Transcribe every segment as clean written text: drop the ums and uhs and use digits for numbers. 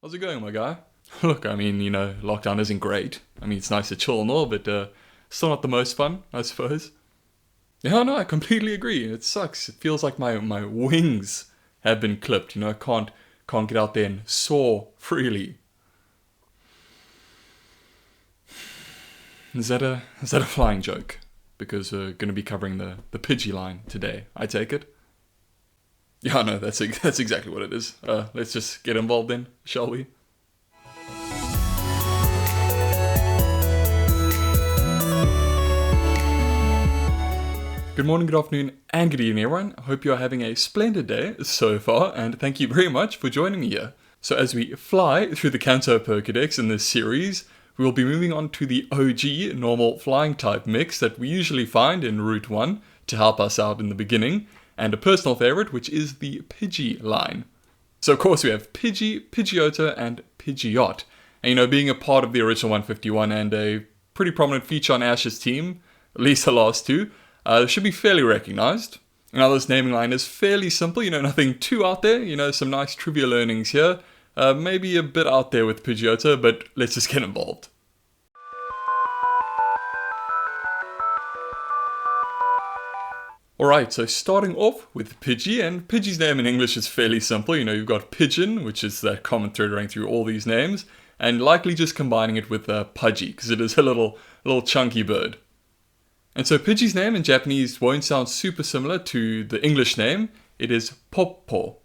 How's it going, my guy? Look, I mean, lockdown isn't great. I mean, it's nice to chill and all, but still not the most fun, I suppose. Yeah, no, I completely agree. It sucks. It feels like my wings have been clipped. I can't get out there and soar freely. Is that a flying joke? Because we're going to be covering the Pidgey line today, I take it. Yeah, no, that's exactly what it is. Let's just get involved then, shall we? Good morning, good afternoon, and good evening, everyone. I hope you are having a splendid day so far, and thank you very much for joining me here. So as we fly through the Kanto Pokedex in this series, we will be moving on to the OG normal flying type mix that we usually find in Route 1 to help us out in the beginning, and a personal favorite, which is the Pidgey line. So of course we have Pidgey, Pidgeotto, and Pidgeot. And being a part of the original 151 and a pretty prominent feature on Ash's team, at least the last two, should be fairly recognized. Now this naming line is fairly simple, nothing too out there, some nice trivia learnings here. Maybe a bit out there with Pidgeotto, but let's just get involved. Alright, so starting off with Pidgey, and Pidgey's name in English is fairly simple. You've got Pigeon, which is that common thread running through all these names, and likely just combining it with Pudgy, because it is a little chunky bird. And so Pidgey's name in Japanese won't sound super similar to the English name. It is Poppo.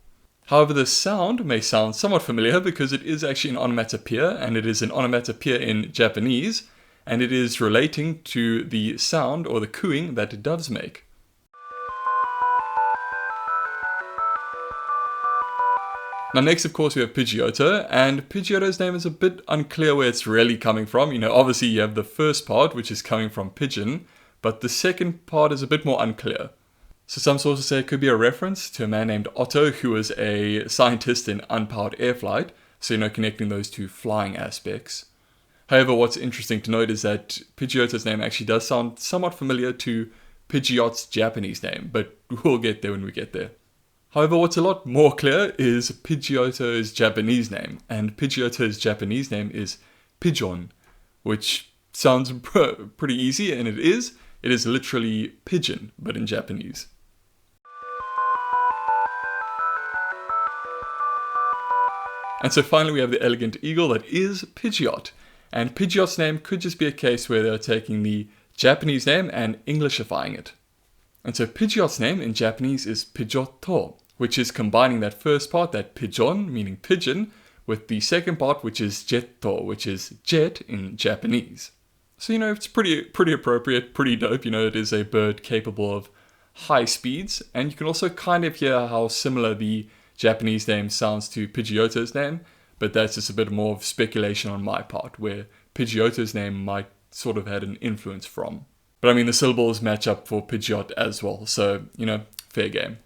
However, the sound may sound somewhat familiar because it is actually an onomatopoeia, and it is an onomatopoeia in Japanese, and it is relating to the sound or the cooing that doves make. Now next, of course, we have Pidgeotto, and Pidgeotto's name is a bit unclear where it's really coming from. Obviously you have the first part, which is coming from pigeon, but the second part is a bit more unclear. So some sources say it could be a reference to a man named Otto, who was a scientist in unpowered air flight, so connecting those two flying aspects. However, what's interesting to note is that Pidgeotto's name actually does sound somewhat familiar to Pidgeot's Japanese name, but we'll get there when we get there. However, what's a lot more clear is Pidgeotto's Japanese name, and Pidgeotto's Japanese name is Pigeon, which sounds pretty easy, and it is. It is literally pigeon, but in Japanese. And so finally we have the elegant eagle that is Pidgeot, and Pidgeot's name could just be a case where they're taking the Japanese name and Englishifying it. And so Pidgeot's name in Japanese is Pidgeotto, which is combining that first part, that pigeon, meaning pigeon, with the second part, which is jetto, which is jet in Japanese. So, it's pretty appropriate, pretty dope. It is a bird capable of high speeds, and you can also kind of hear how similar the Japanese name sounds to Pidgeotto's name, but that's just a bit more of speculation on my part, where Pidgeotto's name might sort of had an influence from. But the syllables match up for Pidgeot as well, so, fair game.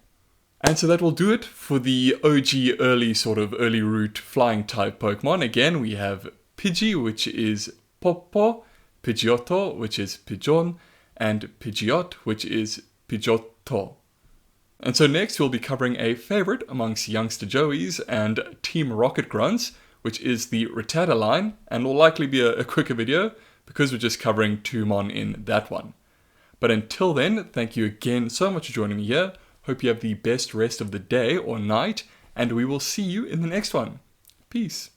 And so that will do it for the OG early route flying type Pokemon. Again, we have Pidgey, which is Poppo, Pidgeotto, which is Pigeon, and Pidgeot, which is Pidgeotto. And so next we'll be covering a favorite amongst youngster Joeys and Team Rocket Grunts, which is the Rattata line, and will likely be a quicker video because we're just covering 2 mon in that one. But until then, thank you again so much for joining me here. Hope you have the best rest of the day or night, and we will see you in the next one. Peace.